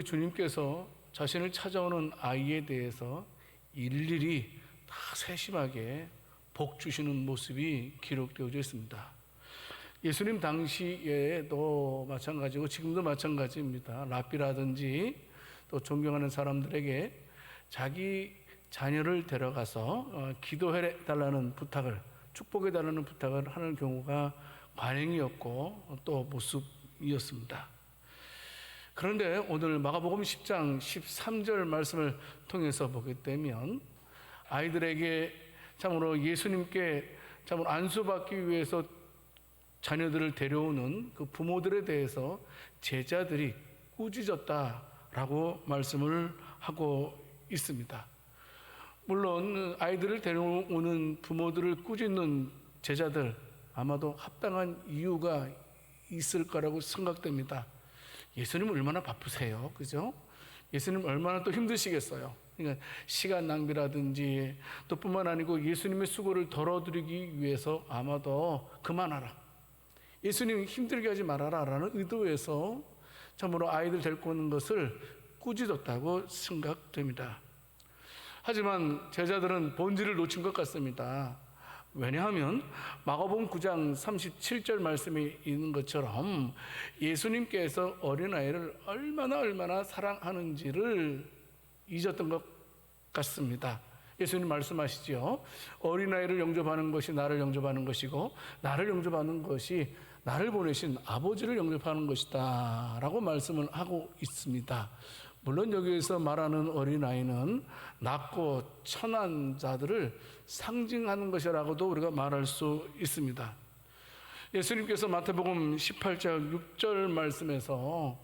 주님께서 자신을 찾아오는 아이에 대해서 일일이 다 세심하게 복 주시는 모습이 기록되어져 있습니다. 예수님 당시에도 마찬가지고 지금도 마찬가지입니다. 랍비라든지 또 존경하는 사람들에게 자기 자녀를 데려가서 기도해 달라는 부탁을, 축복해 달라는 부탁을 하는 경우가 관행이었고 또 모습이었습니다. 그런데 오늘 마가복음 10장 13절 말씀을 통해서 보게 되면 아이들에게 참으로 예수님께 참으로 안수받기 위해서 자녀들을 데려오는 그 부모들에 대해서 제자들이 꾸짖었다라고 말씀을 하고 있습니다. 물론 아이들을 데려오는 부모들을 꾸짖는 제자들, 아마도 합당한 이유가 있을 거라고 생각됩니다. 예수님 얼마나 바쁘세요, 그죠? 예수님 얼마나 또 힘드시겠어요. 그러니까 시간 낭비라든지 또 뿐만 아니고 예수님의 수고를 덜어드리기 위해서 아마도 그만하라, 예수님 힘들게 하지 말아라 라는 의도에서 참으로 아이들 데리고 오는 것을 꾸짖었다고 생각됩니다. 하지만 제자들은 본질을 놓친 것 같습니다. 왜냐하면 마가복음 9장 37절 말씀이 있는 것처럼 예수님께서 어린아이를 얼마나 사랑하는지를 잊었던 것 같습니다. 예수님 말씀하시죠. 어린아이를 영접하는 것이 나를 영접하는 것이고 나를 영접하는 것이 나를 보내신 아버지를 영접하는 것이다 라고 말씀을 하고 있습니다. 물론 여기에서 말하는 어린아이는 낮고 천한 자들을 상징하는 것이라고도 우리가 말할 수 있습니다. 예수님께서 마태복음 18장 6절 말씀에서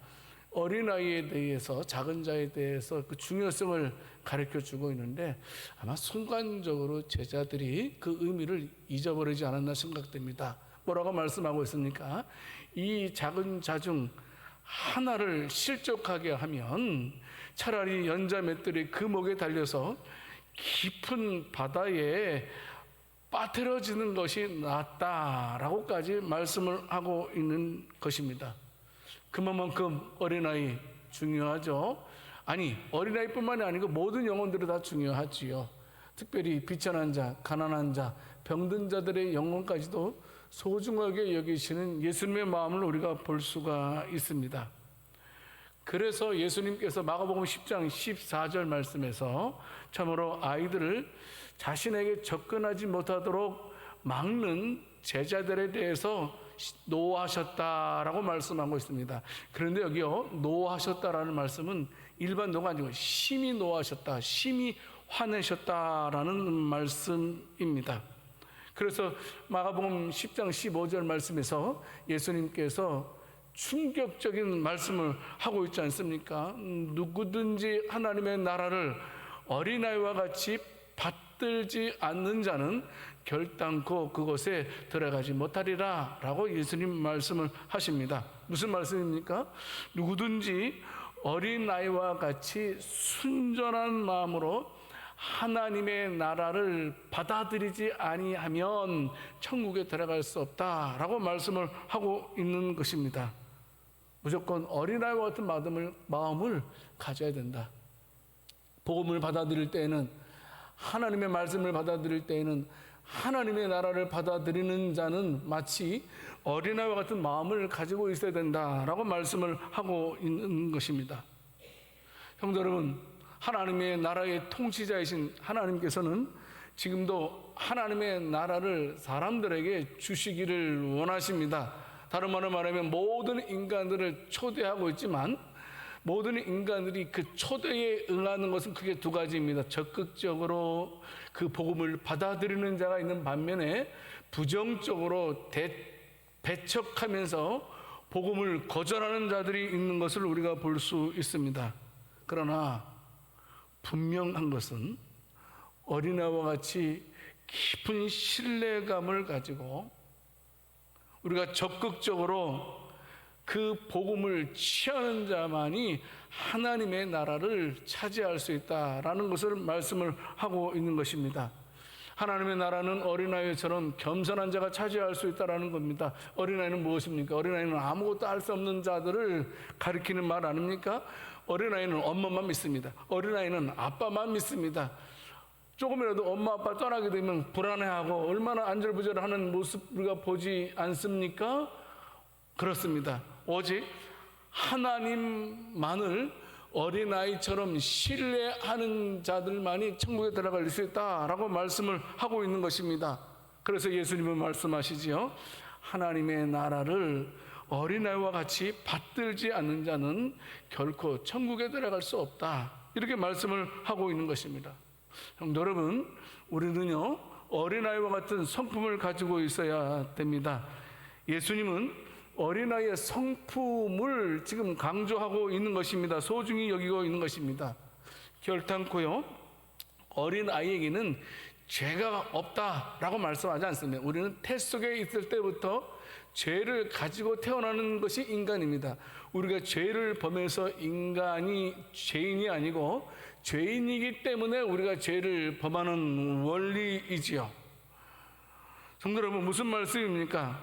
어린아이에 대해서, 작은 자에 대해서 그 중요성을 가르쳐 주고 있는데 아마 순간적으로 제자들이 그 의미를 잊어버리지 않았나 생각됩니다. 뭐라고 말씀하고 있습니까? 이 작은 자 중 하나를 실족하게 하면 차라리 연자 맷들이 그 목에 달려서 깊은 바다에 빠뜨려지는 것이 낫다라고까지 말씀을 하고 있는 것입니다. 그만큼 어린아이 중요하죠. 아니, 어린아이뿐만이 아니고 모든 영혼들이 다 중요하지요. 특별히 비천한 자, 가난한 자, 병든 자들의 영혼까지도 소중하게 여기시는 예수님의 마음을 우리가 볼 수가 있습니다. 그래서 예수님께서 마가복음 10장 14절 말씀에서 참으로 아이들을 자신에게 접근하지 못하도록 막는 제자들에 대해서 노하셨다라고 말씀하고 있습니다. 그런데 여기요, 노하셨다라는 말씀은 일반 노가 아니고 심히 노하셨다, 심히 화내셨다라는 말씀입니다. 그래서 마가복음 10장 15절 말씀에서 예수님께서 충격적인 말씀을 하고 있지 않습니까? 누구든지 하나님의 나라를 어린아이와 같이 받들지 않는 자는 결단코 그곳에 들어가지 못하리라 라고 예수님 말씀을 하십니다. 무슨 말씀입니까? 누구든지 어린아이와 같이 순전한 마음으로 하나님의 나라를 받아들이지 아니하면 천국에 들어갈 수 없다라고 말씀을 하고 있는 것입니다. 무조건 어린아이와 같은 마음을 가져야 된다. 복음을 받아들일 때에는, 하나님의 말씀을 받아들일 때에는, 하나님의 나라를 받아들이는 자는 마치 어린아이와 같은 마음을 가지고 있어야 된다라고 말씀을 하고 있는 것입니다. 성도 여러분, 하나님의 나라의 통치자이신 하나님께서는 지금도 하나님의 나라를 사람들에게 주시기를 원하십니다. 다른 말로 말하면 모든 인간들을 초대하고 있지만 모든 인간들이 그 초대에 응하는 것은 크게 두 가지입니다. 적극적으로 그 복음을 받아들이는 자가 있는 반면에 부정적으로 배척하면서 복음을 거절하는 자들이 있는 것을 우리가 볼 수 있습니다. 그러나 분명한 것은 어린아이와 같이 깊은 신뢰감을 가지고 우리가 적극적으로 그 복음을 취하는 자만이 하나님의 나라를 차지할 수 있다라는 것을 말씀을 하고 있는 것입니다. 하나님의 나라는 어린아이처럼 겸손한 자가 차지할 수 있다는 겁니다. 어린아이는 무엇입니까? 어린아이는 아무것도 할 수 없는 자들을 가리키는 말 아닙니까? 어린아이는 엄마만 믿습니다. 어린아이는 아빠만 믿습니다. 조금이라도 엄마 아빠 떠나게 되면 불안해하고 얼마나 안절부절하는 모습 우리가 보지 않습니까? 그렇습니다. 오직 하나님만을 어린아이처럼 신뢰하는 자들만이 천국에 들어갈 수 있다라고 말씀을 하고 있는 것입니다. 그래서 예수님은 말씀하시지요. 하나님의 나라를 어린아이와 같이 받들지 않는 자는 결코 천국에 들어갈 수 없다. 이렇게 말씀을 하고 있는 것입니다. 성도 여러분, 우리는요 어린아이와 같은 성품을 가지고 있어야 됩니다. 예수님은 어린아이의 성품을 지금 강조하고 있는 것입니다. 소중히 여기고 있는 것입니다. 결단코요 어린아이에게는 죄가 없다라고 말씀하지 않습니다. 우리는 태 속에 있을 때부터 죄를 가지고 태어나는 것이 인간입니다. 우리가 죄를 범해서 인간이 죄인이 아니고 죄인이기 때문에 우리가 죄를 범하는 원리이지요. 성도 여러분, 무슨 말씀입니까?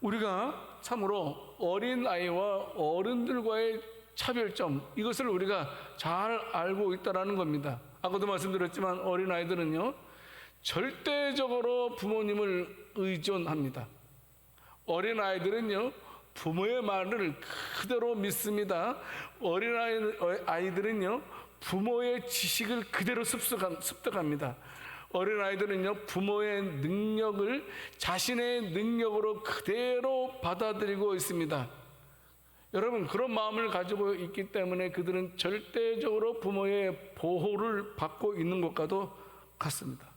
우리가 참으로 어린아이와 어른들과의 차별점, 이것을 우리가 잘 알고 있다는 겁니다. 아까도 말씀드렸지만 어린아이들은요 절대적으로 부모님을 의존합니다. 어린아이들은요 부모의 말을 그대로 믿습니다. 어린아이들은요 부모의 지식을 그대로 습득합니다. 어린아이들은요 부모의 능력을 자신의 능력으로 그대로 받아들이고 있습니다. 여러분, 그런 마음을 가지고 있기 때문에 그들은 절대적으로 부모의 보호를 받고 있는 것과도 같습니다.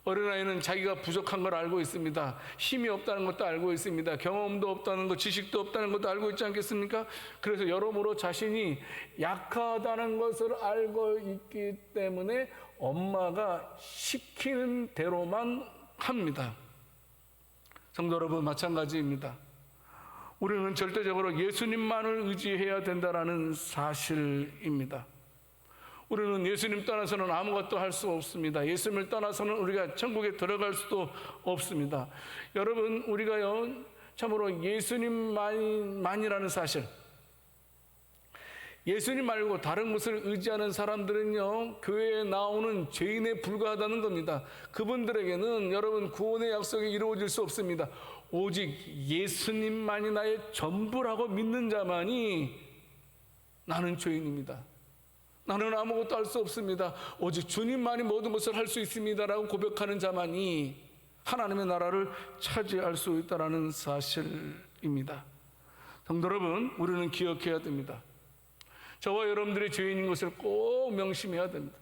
어린아이는 자기가 부족한 걸 알고 있습니다. 힘이 없다는 것도 알고 있습니다. 경험도 없다는 것, 지식도 없다는 것도 알고 있지 않겠습니까? 그래서 여러모로 자신이 약하다는 것을 알고 있기 때문에 엄마가 시키는 대로만 합니다. 성도 여러분, 마찬가지입니다. 우리는 절대적으로 예수님만을 의지해야 된다는 사실입니다. 우리는 예수님 떠나서는 아무것도 할 수 없습니다. 예수님을 떠나서는 우리가 천국에 들어갈 수도 없습니다. 여러분, 우리가요 참으로 예수님만이라는 사실, 예수님 말고 다른 것을 의지하는 사람들은요 교회에 나오는 죄인에 불과하다는 겁니다. 그분들에게는 여러분 구원의 약속이 이루어질 수 없습니다. 오직 예수님만이 나의 전부라고 믿는 자만이 나는 죄인입니다, 나는 아무것도 할 수 없습니다, 오직 주님만이 모든 것을 할 수 있습니다라고 고백하는 자만이 하나님의 나라를 차지할 수 있다는 사실입니다. 성도 여러분, 우리는 기억해야 됩니다. 저와 여러분들이 죄인인 것을 꼭 명심해야 됩니다.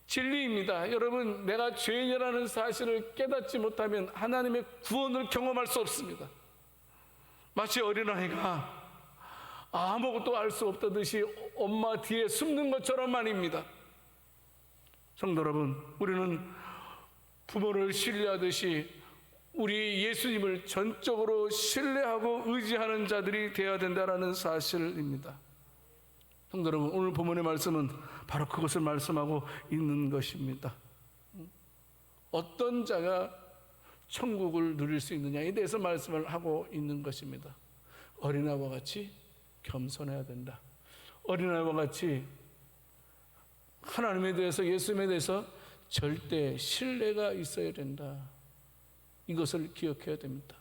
진리입니다. 여러분, 내가 죄인이라는 사실을 깨닫지 못하면 하나님의 구원을 경험할 수 없습니다. 마치 어린아이가 아무것도 알 수 없다듯이 엄마 뒤에 숨는 것처럼 말입니다. 성도 여러분, 우리는 부모를 신뢰하듯이 우리 예수님을 전적으로 신뢰하고 의지하는 자들이 되어야 된다는 사실입니다. 성도 여러분, 오늘 본문의 말씀은 바로 그것을 말씀하고 있는 것입니다. 어떤 자가 천국을 누릴 수 있느냐에 대해서 말씀을 하고 있는 것입니다. 어린아이와 같이 겸손해야 된다. 어린아이와 같이 하나님에 대해서, 예수님에 대해서 절대 신뢰가 있어야 된다. 이것을 기억해야 됩니다.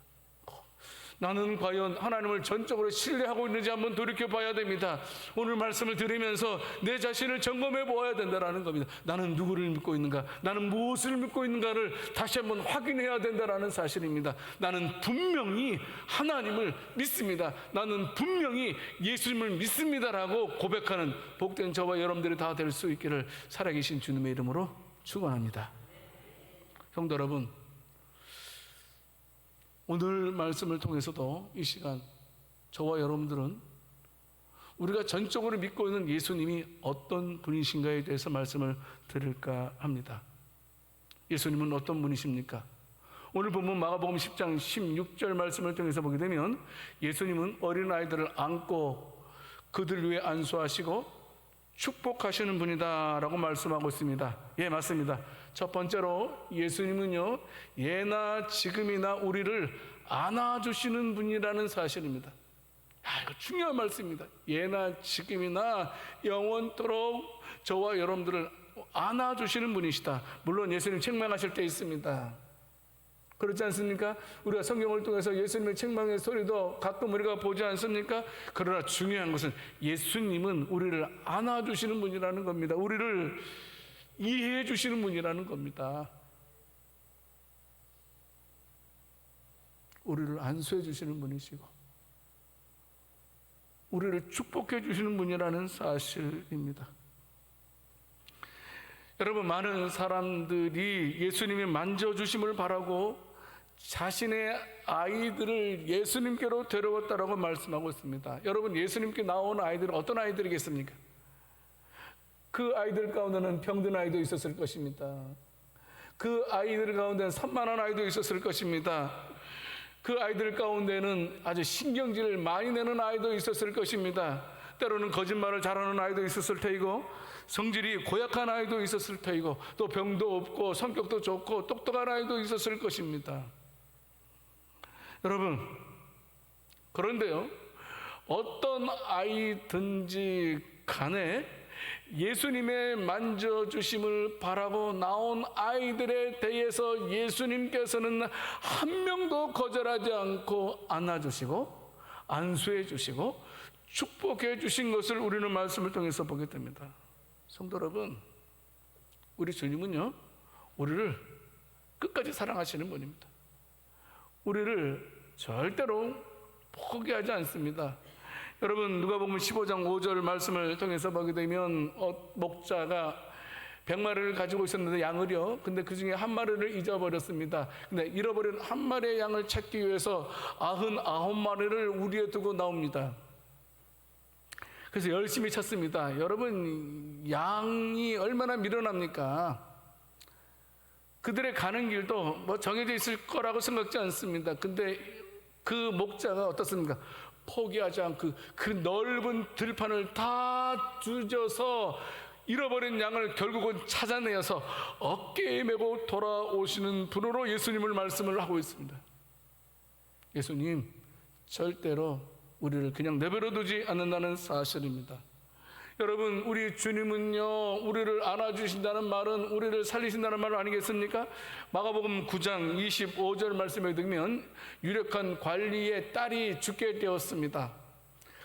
나는 과연 하나님을 전적으로 신뢰하고 있는지 한번 돌이켜 봐야 됩니다. 오늘 말씀을 들으면서 내 자신을 점검해 보아야 된다는 겁니다. 나는 누구를 믿고 있는가? 나는 무엇을 믿고 있는가를 다시 한번 확인해야 된다는 사실입니다. 나는 분명히 하나님을 믿습니다. 나는 분명히 예수님을 믿습니다라고 고백하는 복된 저와 여러분들이 다 될 수 있기를 살아계신 주님의 이름으로 축원합니다. 성도 여러분, 오늘 말씀을 통해서도 이 시간 저와 여러분들은 우리가 전적으로 믿고 있는 예수님이 어떤 분이신가에 대해서 말씀을 드릴까 합니다. 예수님은 어떤 분이십니까? 오늘 본문 마가복음 10장 16절 말씀을 통해서 보게 되면 예수님은 어린아이들을 안고 그들 위해 안수하시고 축복하시는 분이다 라고 말씀하고 있습니다. 예, 맞습니다. 첫 번째로 예수님은요 예나 지금이나 우리를 안아주시는 분이라는 사실입니다. 이거 중요한 말씀입니다. 예나 지금이나 영원토록 저와 여러분들을 안아주시는 분이시다. 물론 예수님 책망하실 때 있습니다. 그렇지 않습니까? 우리가 성경을 통해서 예수님의 책망의 소리도 가끔 우리가 보지 않습니까? 그러나 중요한 것은 예수님은 우리를 안아주시는 분이라는 겁니다. 우리를 이해해 주시는 분이라는 겁니다. 우리를 안수해 주시는 분이시고 우리를 축복해 주시는 분이라는 사실입니다. 여러분, 많은 사람들이 예수님이 만져주심을 바라고 자신의 아이들을 예수님께로 데려왔다라고 말씀하고 있습니다. 여러분, 예수님께 나온 아이들은 어떤 아이들이겠습니까? 그 아이들 가운데는 병든 아이도 있었을 것입니다. 그 아이들 가운데는 산만한 아이도 있었을 것입니다. 그 아이들 가운데는 아주 신경질을 많이 내는 아이도 있었을 것입니다. 때로는 거짓말을 잘하는 아이도 있었을 테이고, 성질이 고약한 아이도 있었을 테이고, 또 병도 없고 성격도 좋고 똑똑한 아이도 있었을 것입니다. 여러분, 그런데요, 어떤 아이든지 간에 예수님의 만져주심을 바라고 나온 아이들에 대해서 예수님께서는 한 명도 거절하지 않고 안아주시고 안수해 주시고 축복해 주신 것을 우리는 말씀을 통해서 보게 됩니다. 성도 여러분, 우리 주님은요, 우리를 끝까지 사랑하시는 분입니다. 우리를 절대로 포기하지 않습니다. 여러분, 누가복음 15장 5절 말씀을 통해서 보게 되면 목자가 100마리를 가지고 있었는데 양을요, 근데 그 중에 한 마리를 잊어버렸습니다. 근데 잃어버린 한 마리의 양을 찾기 위해서 99마리를 우리에 두고 나옵니다. 그래서 열심히 찾습니다. 여러분, 양이 얼마나 미련합니까? 그들의 가는 길도 뭐 정해져 있을 거라고 생각지 않습니다. 근데 그 목자가 어떻습니까? 포기하지 않고 그 넓은 들판을 다 뒤져서 잃어버린 양을 결국은 찾아내어서 어깨에 메고 돌아오시는 분으로 예수님을 말씀을 하고 있습니다. 예수님 절대로 우리를 그냥 내버려 두지 않는다는 사실입니다. 여러분, 우리 주님은요, 우리를 안아주신다는 말은 우리를 살리신다는 말 아니겠습니까? 마가복음 9장 25절 말씀에 들면 유력한 관리의 딸이 죽게 되었습니다.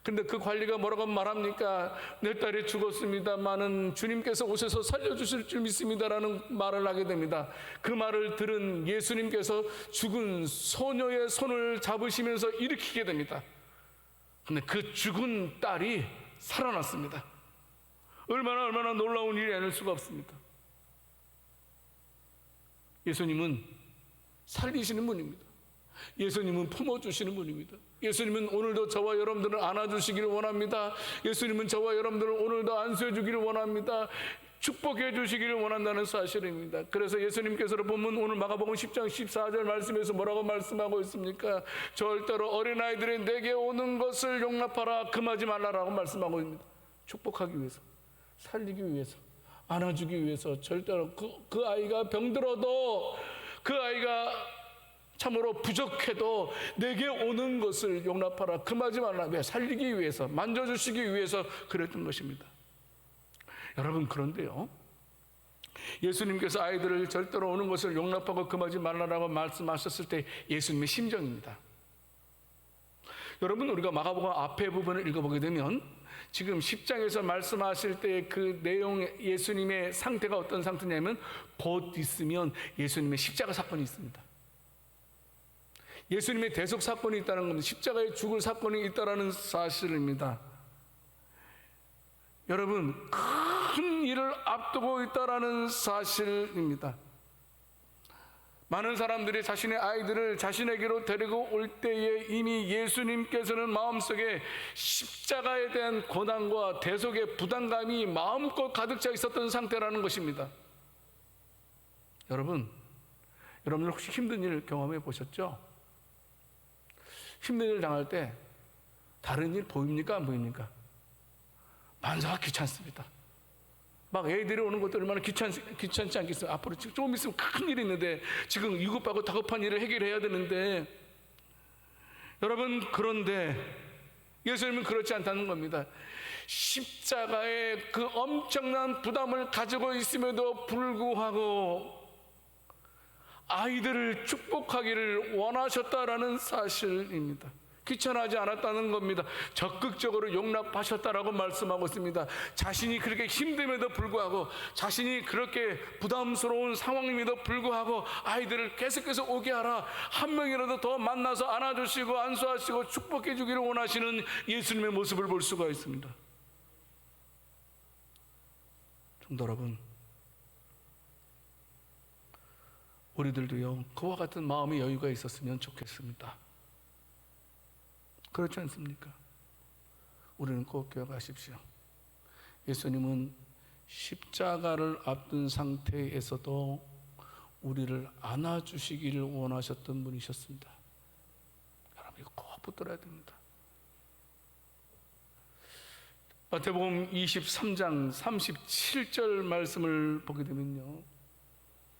근데 그 관리가 뭐라고 말합니까? 내 딸이 죽었습니다마는 주님께서 오셔서 살려주실 줄 믿습니다라는 말을 하게 됩니다. 그 말을 들은 예수님께서 죽은 소녀의 손을 잡으시면서 일으키게 됩니다. 근데 그 죽은 딸이 살아났습니다. 얼마나 놀라운 일이 아닐 수가 없습니다. 예수님은 살리시는 분입니다. 예수님은 품어주시는 분입니다. 예수님은 오늘도 저와 여러분들을 안아주시기를 원합니다. 예수님은 저와 여러분들을 오늘도 안수해 주기를 원합니다. 축복해 주시기를 원한다는 사실입니다. 그래서 예수님께서는 보면 오늘 마가복음 10장 14절 말씀에서 뭐라고 말씀하고 있습니까? 절대로 어린아이들이 내게 오는 것을 용납하라, 금하지 말라라고 말씀하고 있습니다. 축복하기 위해서, 살리기 위해서, 안아주기 위해서 절대로 그 아이가 병들어도, 그 아이가 참으로 부족해도 내게 오는 것을 용납하라, 금하지 말라. 왜? 살리기 위해서, 만져주시기 위해서 그랬던 것입니다. 여러분, 그런데요, 예수님께서 아이들을 절대로 오는 것을 용납하고 금하지 말라라고 말씀하셨을 때 예수님의 심정입니다. 여러분, 우리가 마가복음 앞에 부분을 읽어보게 되면 지금 10장에서 말씀하실 때 그 내용, 예수님의 상태가 어떤 상태냐면 곧 있으면 예수님의 십자가 사건이 있습니다. 예수님의 대속 사건이 있다는 겁니다. 십자가에 죽을 사건이 있다는 사실입니다. 여러분, 큰 일을 앞두고 있다는 사실입니다. 많은 사람들이 자신의 아이들을 자신에게로 데리고 올 때에 이미 예수님께서는 마음속에 십자가에 대한 고난과 대속의 부담감이 마음껏 가득 차 있었던 상태라는 것입니다. 여러분 혹시 힘든 일 경험해 보셨죠? 힘든 일 당할 때 다른 일 보입니까? 안 보입니까? 만사가 귀찮습니다. 막 애들이 오는 것도 얼마나 귀찮지 않겠어요? 앞으로 조금 있으면 큰 일이 있는데 지금 위급하고 다급한 일을 해결해야 되는데, 여러분, 그런데 예수님은 그렇지 않다는 겁니다. 십자가의 그 엄청난 부담을 가지고 있음에도 불구하고 아이들을 축복하기를 원하셨다라는 사실입니다. 귀찮아하지 않았다는 겁니다. 적극적으로 용납하셨다라고 말씀하고 있습니다. 자신이 그렇게 힘듦에도 불구하고, 자신이 그렇게 부담스러운 상황임에도 불구하고 아이들을 계속해서 오게 하라, 한 명이라도 더 만나서 안아주시고 안수하시고 축복해 주기를 원하시는 예수님의 모습을 볼 수가 있습니다. 성도 여러분, 우리들도요, 그와 같은 마음의 여유가 있었으면 좋겠습니다. 그렇지 않습니까? 우리는 꼭 기억하십시오. 예수님은 십자가를 앞둔 상태에서도 우리를 안아주시기를 원하셨던 분이셨습니다. 여러분, 이거 꼭 붙들어야 됩니다. 마태복음 23장 37절 말씀을 보게 되면요,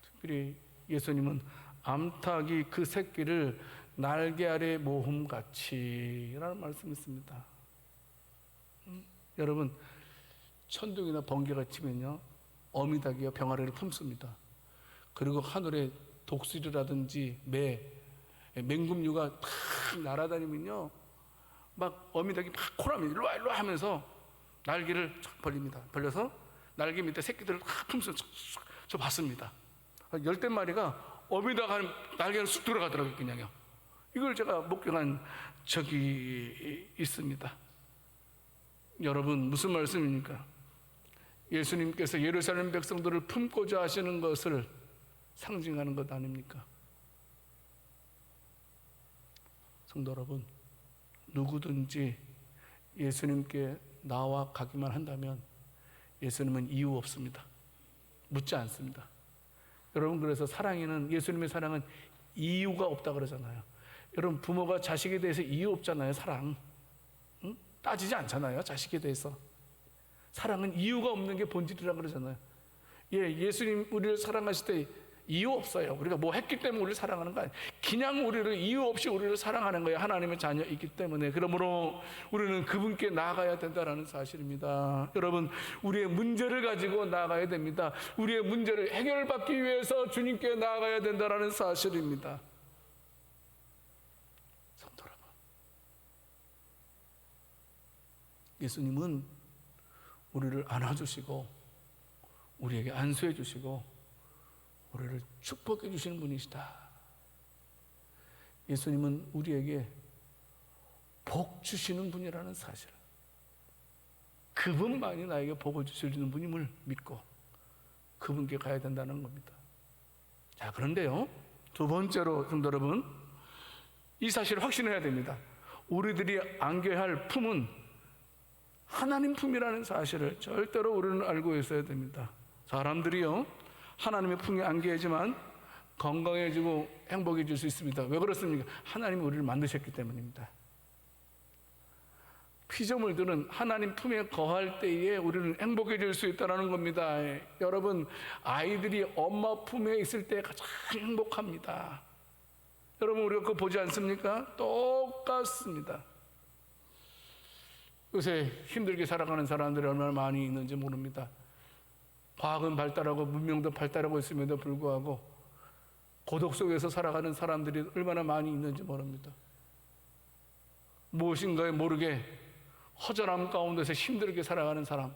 특별히 예수님은 암탉이 그 새끼를 날개 아래 모음같이 라는 말씀이 있습니다. 여러분, 천둥이나 번개가 치면요, 어미닭이요 병아리를 품습니다. 그리고 하늘에 독수리라든지 맹금류가 탁 날아다니면요, 막 어미닭이 막 코라면 일로와 일로와 하면서 날개를 쫙 벌립니다. 벌려서 날개 밑에 새끼들을 탁 품서 저 봤습니다. 10마리가 어미닭 한 날개를 쑥 들어가더라고요. 그냥요. 이걸 제가 목격한 적이 있습니다. 여러분, 무슨 말씀입니까? 예수님께서 예루살렘 백성들을 품고자 하시는 것을 상징하는 것 아닙니까? 성도 여러분, 누구든지 예수님께 나와 가기만 한다면 예수님은 이유 없습니다. 묻지 않습니다. 여러분, 그래서 사랑에는, 예수님의 사랑은 이유가 없다 그러잖아요. 여러분, 부모가 자식에 대해서 이유 없잖아요. 사랑, 응? 따지지 않잖아요. 자식에 대해서. 사랑은 이유가 없는 게 본질이라 그러잖아요. 예수님 우리를 사랑하실 때 이유 없어요. 우리가 뭐 했기 때문에 우리를 사랑하는 거 아니에요. 그냥 우리를 이유 없이 우리를 사랑하는 거예요. 하나님의 자녀이기 때문에. 그러므로 우리는 그분께 나아가야 된다는 사실입니다. 여러분, 우리의 문제를 가지고 나아가야 됩니다. 우리의 문제를 해결받기 위해서 주님께 나아가야 된다는 사실입니다. 성도 여러분, 예수님은 우리를 안아주시고 우리에게 안수해 주시고 우리를 축복해 주시는 분이시다. 예수님은 우리에게 복 주시는 분이라는 사실, 그분만이 나에게 복을 주시는 분임을 믿고 그분께 가야 된다는 겁니다. 자, 그런데요, 두 번째로 성도 여러분, 이 사실을 확신해야 됩니다. 우리들이 안겨야 할 품은 하나님 품이라는 사실을 절대로 우리는 알고 있어야 됩니다. 사람들이요, 하나님의 품에 안겨야지만 건강해지고 행복해질 수 있습니다. 왜 그렇습니까? 하나님이 우리를 만드셨기 때문입니다. 피조물들은 하나님 품에 거할 때에 우리는 행복해질 수 있다는 겁니다. 여러분, 아이들이 엄마 품에 있을 때 가장 행복합니다. 여러분, 우리가 그거 보지 않습니까? 똑같습니다. 요새 힘들게 살아가는 사람들이 얼마나 많이 있는지 모릅니다. 과학은 발달하고 문명도 발달하고 있음에도 불구하고 고독 속에서 살아가는 사람들이 얼마나 많이 있는지 모릅니다. 무엇인가에 모르게 허전함 가운데서 힘들게 살아가는 사람,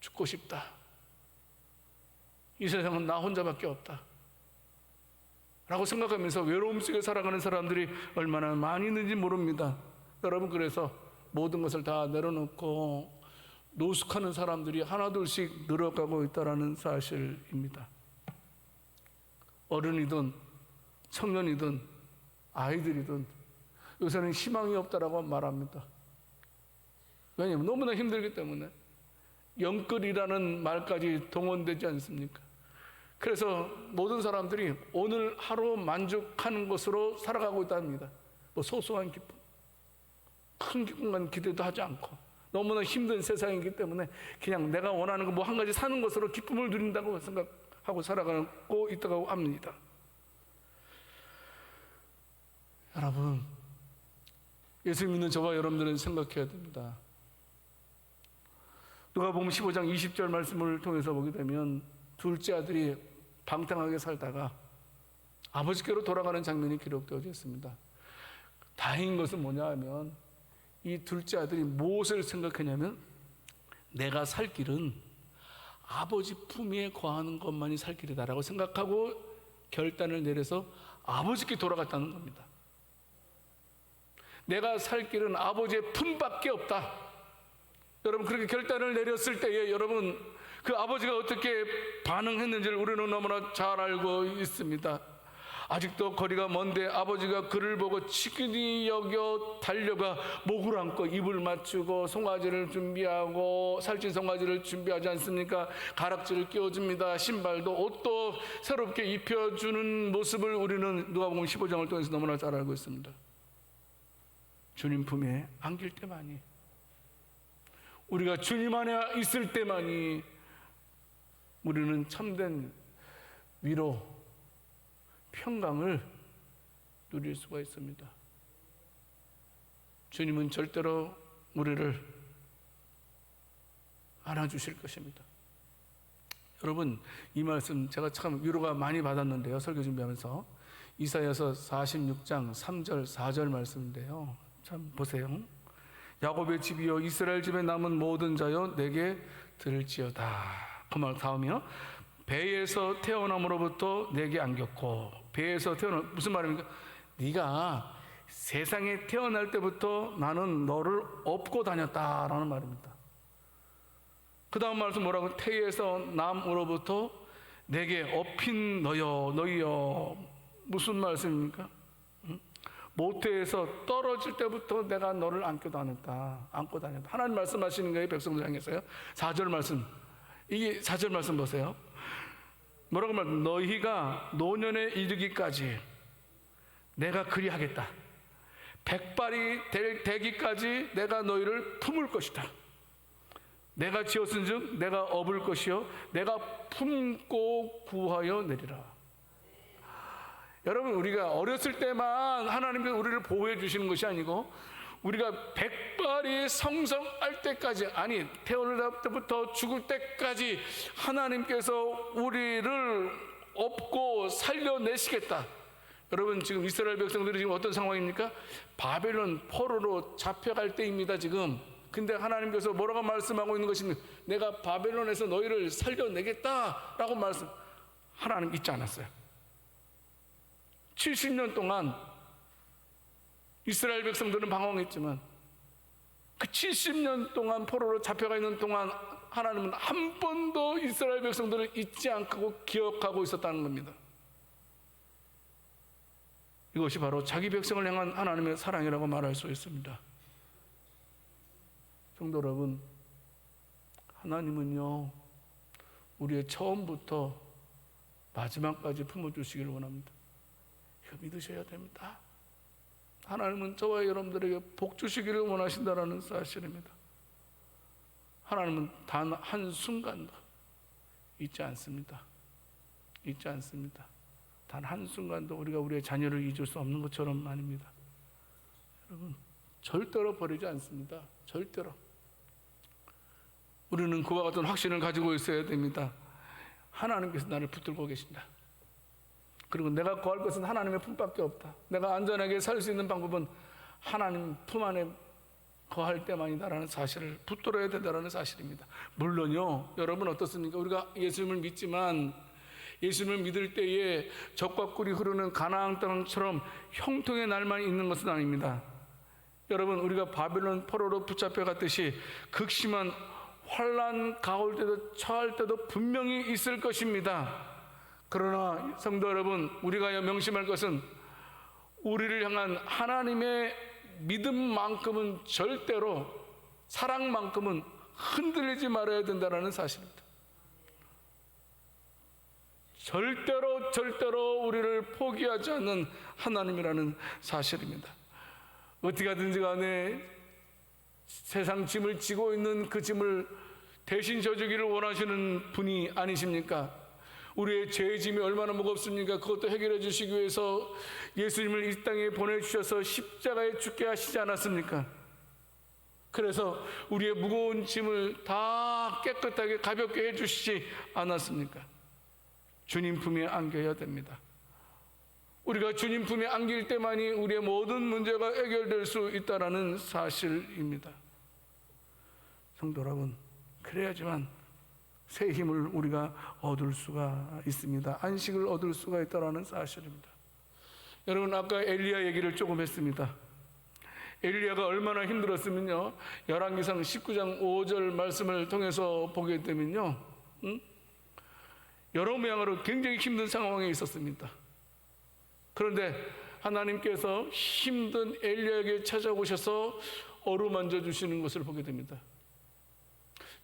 죽고 싶다, 이 세상은 나 혼자밖에 없다 라고 생각하면서 외로움 속에 살아가는 사람들이 얼마나 많이 있는지 모릅니다. 여러분, 그래서 모든 것을 다 내려놓고 노숙하는 사람들이 하나둘씩 늘어가고 있다는 사실입니다. 어른이든 청년이든 아이들이든 요새는 희망이 없다라고 말합니다. 왜냐하면 너무나 힘들기 때문에. 영끌이라는 말까지 동원되지 않습니까? 그래서 모든 사람들이 오늘 하루 만족하는 것으로 살아가고 있답니다. 뭐 소소한 기쁨, 큰 기쁨과 기대도 하지 않고 너무나 힘든 세상이기 때문에 그냥 내가 원하는 거 뭐 한 가지 사는 것으로 기쁨을 누린다고 생각하고 살아가고 있다고 합니다. 여러분, 예수 믿는 저와 여러분들은 생각해야 됩니다. 누가복음 15장 20절 말씀을 통해서 보게 되면 둘째 아들이 방탕하게 살다가 아버지께로 돌아가는 장면이 기록되어져 있습니다. 다행인 것은 뭐냐 하면 이 둘째 아들이 무엇을 생각했냐면 내가 살 길은 아버지 품위에 거하는 것만이 살 길이다라고 생각하고 결단을 내려서 아버지께 돌아갔다는 겁니다. 내가 살 길은 아버지의 품밖에 없다. 여러분, 그렇게 결단을 내렸을 때에 여러분 그 아버지가 어떻게 반응했는지를 우리는 너무나 잘 알고 있습니다. 아직도 거리가 먼데 아버지가 그를 보고 치근히 여겨 달려가 목을 안고 입을 맞추고 송아지를 준비하고 살찐 송아지를 준비하지 않습니까? 가락지를 끼워줍니다. 신발도 옷도 새롭게 입혀주는 모습을 우리는 누가복음 15장을 통해서 너무나 잘 알고 있습니다. 주님 품에 안길 때만이, 우리가 주님 안에 있을 때만이 우리는 참된 위로, 평강을 누릴 수가 있습니다. 주님은 절대로 우리를 안아주실 것입니다. 여러분, 이 말씀 제가 참 위로가 많이 받았는데요, 설교 준비하면서. 이사야서 46장 3절 4절 말씀인데요, 참 보세요. 야곱의 집이여 이스라엘 집에 남은 모든 자여 내게 들을지어다. 그 말 다음이요, 배에서 태어남으로부터 내게 안겼고. 배에서 태어남, 무슨 말입니까? 네가 세상에 태어날 때부터 나는 너를 업고 다녔다라는 말입니다. 그 다음 말씀 뭐라고? 태에서 남으로부터 내게 업힌 너희여. 무슨 말씀입니까? 모태에서 떨어질 때부터 내가 너를 안고 다녔다. 하나님 말씀하시는 거예요, 백성들 향해서요. 4절 말씀, 이게 4절 말씀 보세요. 뭐라고 말하면 너희가 노년에 이르기까지 내가 그리하겠다. 백발이 되기까지 내가 너희를 품을 것이다. 내가 지었은즉 내가 업을 것이요 내가 품고 구하여 내리라. 여러분, 우리가 어렸을 때만 하나님께서 우리를 보호해 주시는 것이 아니고 우리가 백발이 성성할 때까지, 아니 태어날 때부터 죽을 때까지 하나님께서 우리를 업고 살려내시겠다. 여러분, 지금 이스라엘 백성들이 지금 어떤 상황입니까? 바벨론 포로로 잡혀갈 때입니다 지금. 근데 하나님께서 뭐라고 말씀하고 있는 것입니까? 내가 바벨론에서 너희를 살려내겠다라고 말씀. 하나님 잊지 않았어요. 70년 동안 이스라엘 백성들은 방황했지만 그 70년 동안 포로로 잡혀가 있는 동안 하나님은 한 번도 이스라엘 백성들을 잊지 않고 기억하고 있었다는 겁니다. 이것이 바로 자기 백성을 향한 하나님의 사랑이라고 말할 수 있습니다. 성도 여러분, 하나님은요 우리의 처음부터 마지막까지 품어주시기를 원합니다. 이거 믿으셔야 됩니다. 하나님은 저와 여러분들에게 복 주시기를 원하신다는 사실입니다. 하나님은 단 한순간도 잊지 않습니다. 잊지 않습니다. 단 한순간도 우리가 우리의 자녀를 잊을 수 없는 것처럼 아닙니다. 여러분, 절대로 버리지 않습니다. 절대로. 우리는 그와 같은 확신을 가지고 있어야 됩니다. 하나님께서 나를 붙들고 계신다. 그리고 내가 구할 것은 하나님의 품밖에 없다. 내가 안전하게 살 수 있는 방법은 하나님 품 안에 거할 때만이다라는 사실을 붙들어야 된다는 사실입니다. 물론요, 여러분 어떻습니까? 우리가 예수님을 믿지만 예수님을 믿을 때에 젖과 꿀이 흐르는 가나안 땅처럼 형통의 날만 있는 것은 아닙니다. 여러분, 우리가 바벨론 포로로 붙잡혀 갔듯이 극심한 환난 가올 때도 처할 때도 분명히 있을 것입니다. 그러나 성도 여러분, 우리가 명심할 것은 우리를 향한 하나님의 믿음만큼은 절대로, 사랑만큼은 흔들리지 말아야 된다는 사실입니다. 절대로 우리를 포기하지 않는 하나님이라는 사실입니다. 어떻게 하든지 간에 세상 짐을 지고 있는 그 짐을 대신 져주기를 원하시는 분이 아니십니까? 우리의 죄의 짐이 얼마나 무겁습니까? 그것도 해결해 주시기 위해서 예수님을 이 땅에 보내주셔서 십자가에 죽게 하시지 않았습니까? 그래서 우리의 무거운 짐을 다 깨끗하게 가볍게 해주시지 않았습니까? 주님 품에 안겨야 됩니다. 우리가 주님 품에 안길 때만이 우리의 모든 문제가 해결될 수 있다는 사실입니다. 성도 여러분, 그래야지만 새 힘을 우리가 얻을 수가 있습니다. 안식을 얻을 수가 있다는 사실입니다. 여러분, 아까 엘리야 얘기를 조금 했습니다. 엘리야가 얼마나 힘들었으면요, 열왕기상 19장 5절 말씀을 통해서 보게 되면요, 여러 모양으로 굉장히 힘든 상황에 있었습니다. 그런데 하나님께서 힘든 엘리야에게 찾아오셔서 어루만져 주시는 것을 보게 됩니다.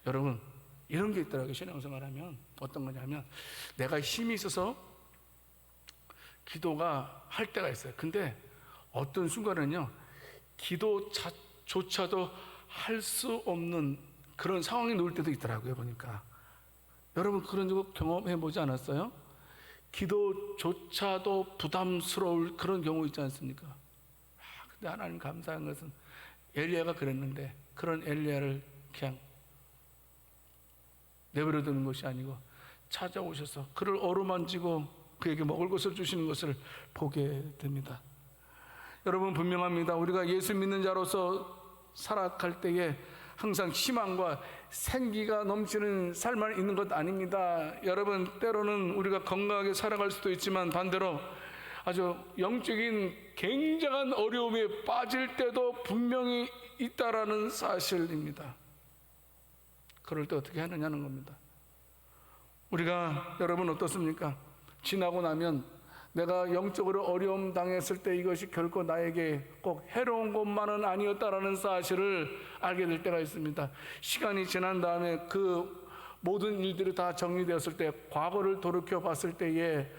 여러분, 이런 게 있더라고요. 신앙생활하면 어떤 거냐면, 내가 힘이 있어서 기도가 할 때가 있어요. 근데 어떤 순간은요, 기도조차도 할 수 없는 그런 상황이 놓을 때도 있더라고요. 보니까 여러분, 그런 거 경험해 보지 않았어요? 기도조차도 부담스러울 그런 경우 있지 않습니까? 근데 하나님 감사한 것은 엘리야가 그랬는데, 그런 엘리야를 그냥 내버려 두는 것이 아니고 찾아오셔서 그를 어루만지고 그에게 먹을 것을 주시는 것을 보게 됩니다. 여러분, 분명합니다. 우리가 예수 믿는 자로서 살아갈 때에 항상 희망과 생기가 넘치는 삶만 있는 것 아닙니다. 여러분, 때로는 우리가 건강하게 살아갈 수도 있지만 반대로 아주 영적인 굉장한 어려움에 빠질 때도 분명히 있다라는 사실입니다. 그럴 때 어떻게 하느냐는 겁니다. 우리가, 여러분 어떻습니까? 지나고 나면 내가 영적으로 어려움 당했을 때 이것이 결코 나에게 꼭 해로운 것만은 아니었다라는 사실을 알게 될 때가 있습니다. 시간이 지난 다음에 그 모든 일들이 다 정리되었을 때, 과거를 돌이켜 봤을 때에,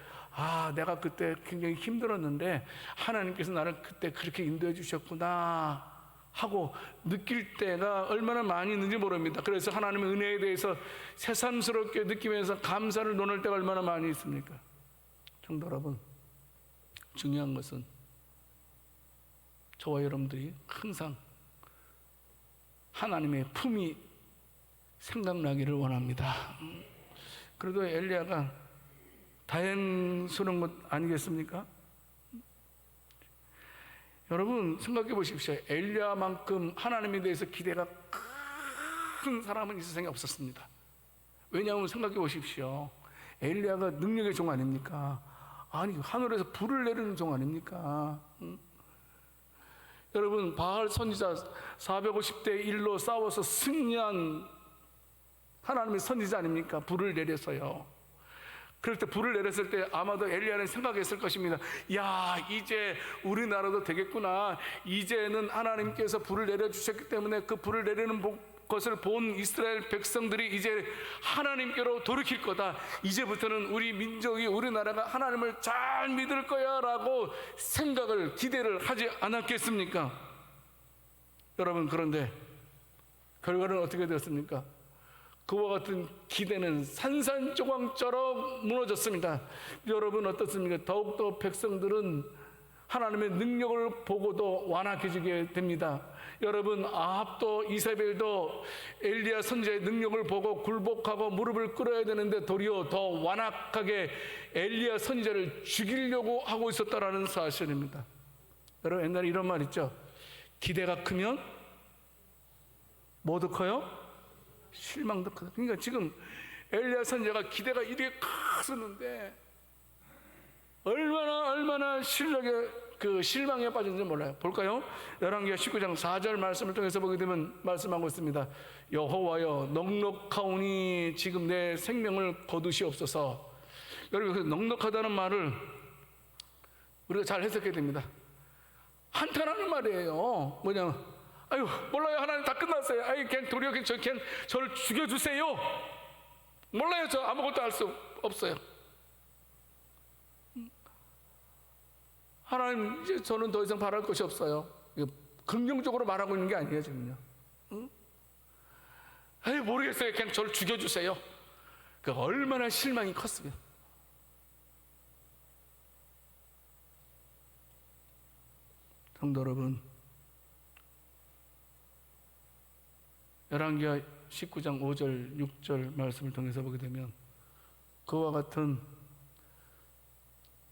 내가 그때 굉장히 힘들었는데 하나님께서 나를 그때 그렇게 인도해 주셨구나 하고 느낄 때가 얼마나 많이 있는지 모릅니다. 그래서 하나님의 은혜에 대해서 새삼스럽게 느끼면서 감사를 논할 때가 얼마나 많이 있습니까? 성도 여러분, 중요한 것은 저와 여러분들이 항상 하나님의 품이 생각나기를 원합니다. 그래도 엘리야가 다행스러운 것 아니겠습니까? 여러분, 생각해 보십시오. 엘리야만큼 하나님에 대해서 기대가 큰 사람은 이 세상에 없었습니다. 왜냐하면 생각해 보십시오. 엘리야가 능력의 종 아닙니까? 아니, 하늘에서 불을 내리는 종 아닙니까? 여러분, 바알 선지자 450대 1로 싸워서 승리한 하나님의 선지자 아닙니까? 불을 내려서요. 그럴 때 불을 내렸을 때 아마도 엘리야는 생각했을 것입니다. 야, 이제 우리나라도 되겠구나. 이제는 하나님께서 불을 내려주셨기 때문에 그 불을 내리는 것을 본 이스라엘 백성들이 이제 하나님께로 돌이킬 거다. 이제부터는 우리 민족이, 우리나라가 하나님을 잘 믿을 거야 라고 생각을, 기대를 하지 않았겠습니까? 여러분, 그런데 결과는 어떻게 되었습니까? 그와 같은 기대는 산산조각처럼 무너졌습니다. 여러분 어떻습니까? 더욱더 백성들은 하나님의 능력을 보고도 완악해지게 됩니다. 여러분, 아합도 이세벨도 엘리야 선지자의 능력을 보고 굴복하고 무릎을 꿇어야 되는데 도리어 더 완악하게 엘리야 선지자를 죽이려고 하고 있었다라는 사실입니다. 여러분, 옛날에 이런 말 있죠. 기대가 크면 뭐도 커요? 실망도 크다. 그러니까 지금 엘리야 선지자가 기대가 이렇게 컸었는데 얼마나 실망에 빠졌는지 몰라요. 볼까요? 열왕기하 19장 4절 말씀을 통해서 보게 되면 말씀하고 있습니다. 여호와여, 넉넉하오니 지금 내 생명을 거두시옵소서. 여러분, 그 넉넉하다는 말을 우리가 잘 해석해야 됩니다. 한탄하는 말이에요. 뭐냐? 아유, 몰라요. 하나님 다 끝났어요. 아유, 그냥 도리어 그냥 저를 죽여주세요. 몰라요. 저 아무것도 할 수 없어요. 하나님, 이제 저는 더 이상 바랄 것이 없어요. 긍정적으로 말하고 있는 게 아니에요, 지금요. 아유, 모르겠어요. 그냥 저를 죽여주세요. 그 얼마나 실망이 컸으면. 성도 여러분, 열왕기하 19장 5절 6절 말씀을 통해서 보게 되면 그와 같은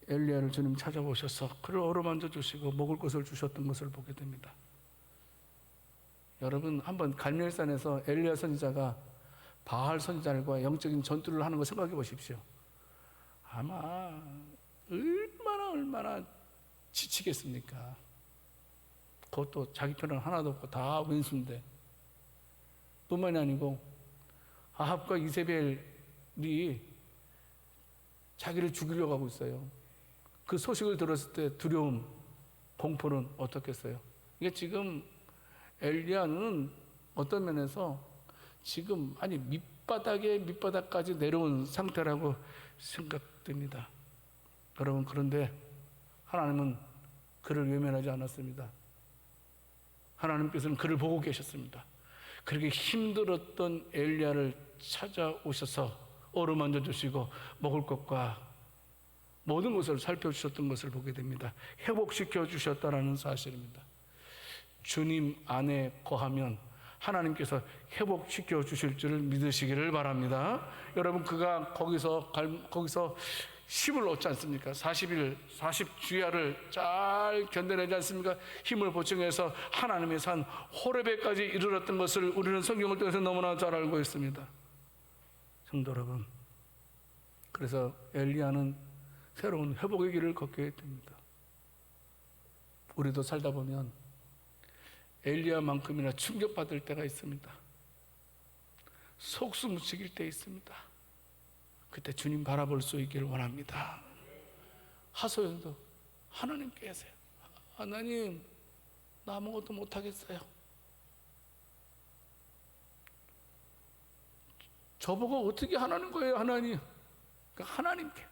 엘리야를 주님 찾아오셔서 그를 어루만져 주시고 먹을 것을 주셨던 것을 보게 됩니다. 여러분, 한번 갈멜산에서 엘리야 선지자가 바알 선지자들과 영적인 전투를 하는 거 생각해 보십시오. 아마 얼마나 지치겠습니까? 그것도 자기 편은 하나도 없고 다 왼수인데, 뿐만이 아니고 아합과 이세벨이 자기를 죽이려고 하고 있어요. 그 소식을 들었을 때 두려움, 공포는 어떻겠어요? 이게 지금 엘리야는 어떤 면에서 지금 밑바닥까지 내려온 상태라고 생각됩니다. 여러분, 그런데 하나님은 그를 외면하지 않았습니다. 하나님께서는 그를 보고 계셨습니다. 그렇게 힘들었던 엘리야를 찾아오셔서 어루만져 주시고 먹을 것과 모든 것을 살펴주셨던 것을 보게 됩니다. 회복시켜 주셨다는 사실입니다. 주님 안에 거하면 하나님께서 회복시켜 주실 줄 믿으시기를 바랍니다. 여러분, 그가 거기서 10을 얻지 않습니까? 40일, 40주야를 잘 견뎌내지 않습니까? 힘을 보충해서 하나님의 산 호레베까지 이르렀던 것을 우리는 성경을 통해서 너무나 잘 알고 있습니다. 성도 여러분, 그래서 엘리야는 새로운 회복의 길을 걷게 됩니다. 우리도 살다 보면 엘리야만큼이나 충격받을 때가 있습니다. 속수무책일 때 있습니다. 그때 주님 바라볼 수 있기를 원합니다. 하소연도 하나님께 하세요. 하나님, 나 아무것도 못하겠어요. 저보고 어떻게 하라는 거예요, 하나님? 그러니까 하나님께.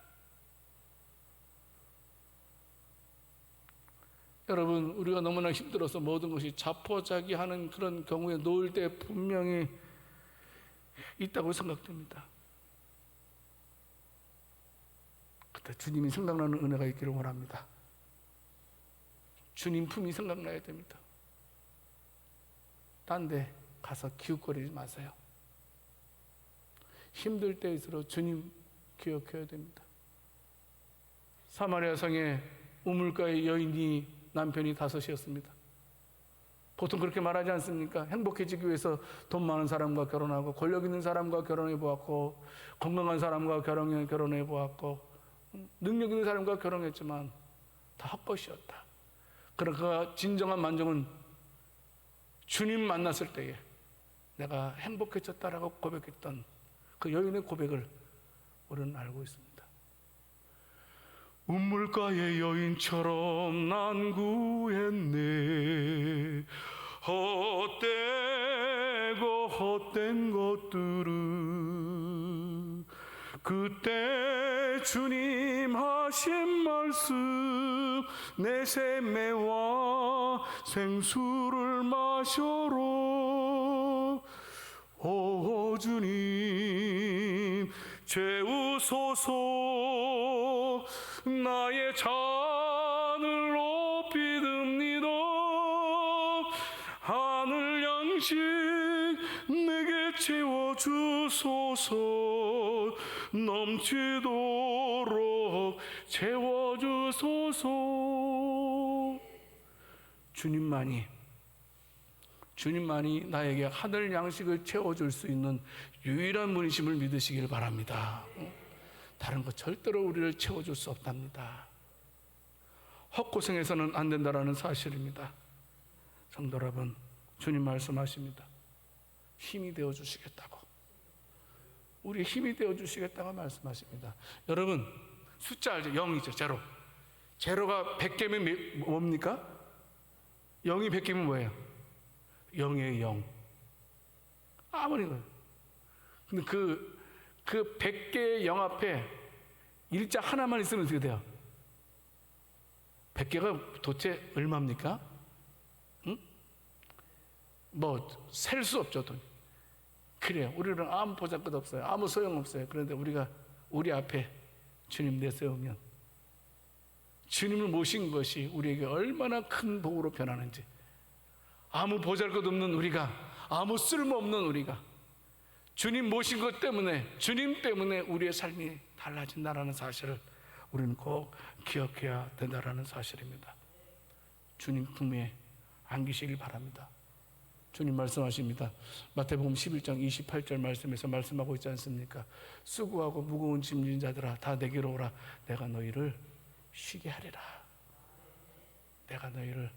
여러분, 우리가 너무나 힘들어서 모든 것이 자포자기하는 그런 경우에 놓을 때 분명히 있다고 생각됩니다. 그때 주님이 생각나는 은혜가 있기를 원합니다. 주님 품이 생각나야 됩니다. 딴 데 가서 기웃거리지 마세요. 힘들 때일수록 주님 기억해야 됩니다. 사마리아 성에 우물가의 여인이 남편이 5이었습니다. 보통 그렇게 말하지 않습니까? 행복해지기 위해서 돈 많은 사람과 결혼하고 권력 있는 사람과 결혼해 보았고 건강한 사람과 결혼해 보았고 능력 있는 사람과 결혼했지만 다 헛것이었다. 그러나 진정한 만족은 주님 만났을 때에 내가 행복해졌다라고 고백했던 그 여인의 고백을 우리는 알고 있습니다. 우물가의 여인처럼 난 구했네. 헛된 것들은 그때 주님 하신 말씀 내 샘매와 생수를 마셔라. 오 주님 채우소서. 나의 잔을 높이 듭니다. 하늘 양식 내게 채워주소서. 넘치도록 채워주소서. 주님만이 나에게 하늘 양식을 채워줄 수 있는 유일한 분이심을 믿으시길 바랍니다. 다른 것 절대로 우리를 채워줄 수 없답니다. 헛고생해서는 안 된다는 사실입니다. 성도 여러분, 주님 말씀하십니다. 힘이 되어주시겠다고. 우리 힘이 되어주시겠다고 말씀하십니다. 여러분, 숫자 알죠? 0이죠. 제로가 100개면 뭡니까? 0이 100개면 뭐예요? 0이에요. 0. 아무리 그래요. 근데 그 100개의 0 앞에 일자 하나만 있으면 어떻게 돼요? 100개가 도대체 얼마입니까? 응? 뭐 셀 수 없죠. 돈. 그래요. 우리는 아무 보잘것 없어요. 아무 소용없어요. 그런데 우리 앞에 주님 내세우면 주님을 모신 것이 우리에게 얼마나 큰 복으로 변하는지, 아무 보잘것없는 우리가, 아무 쓸모없는 우리가 주님 모신 것 때문에, 주님 때문에 우리의 삶이 달라진다는 사실을 우리는 꼭 기억해야 된다는 사실입니다. 주님 품에 안기시길 바랍니다. 주님 말씀하십니다. 마태복음 11장 28절 말씀에서 말씀하고 있지 않습니까? 수고하고 무거운 짐진 자들아 다 내게로 오라. 내가 너희를 쉬게 하리라. 내가 너희를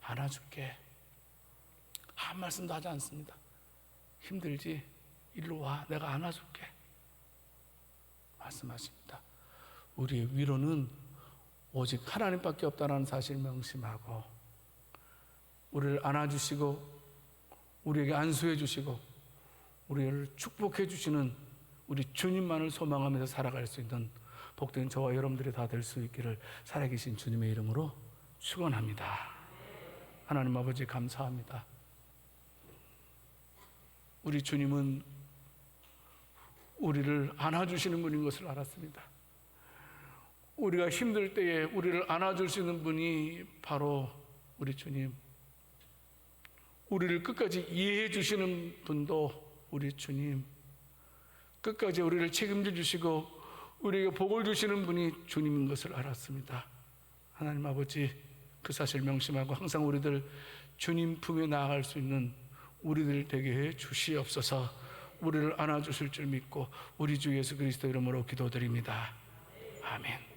안아줄게. 한 말씀도 하지 않습니다. 힘들지? 일로 와. 내가 안아줄게. 말씀하십니다. 우리의 위로는 오직 하나님밖에 없다는 사실을 명심하고, 우리를 안아주시고 우리에게 안수해 주시고 우리를 축복해 주시는 우리 주님만을 소망하면서 살아갈 수 있는 복된 저와 여러분들이 다 될 수 있기를 살아계신 주님의 이름으로 축원합니다. 하나님 아버지 감사합니다. 우리 주님은 우리를 안아주시는 분인 것을 알았습니다. 우리가 힘들 때에 우리를 안아줄 수 있는 분이 바로 우리 주님, 우리를 끝까지 이해해 주시는 분도 우리 주님, 끝까지 우리를 책임져 주시고 우리에게 복을 주시는 분이 주님인 것을 알았습니다. 하나님 아버지, 그 사실 명심하고 항상 우리들 주님 품에 나아갈 수 있는 우리들 되게 해 주시옵소서. 우리를 안아주실 줄 믿고 우리 주 예수 그리스도 이름으로 기도드립니다. 아멘.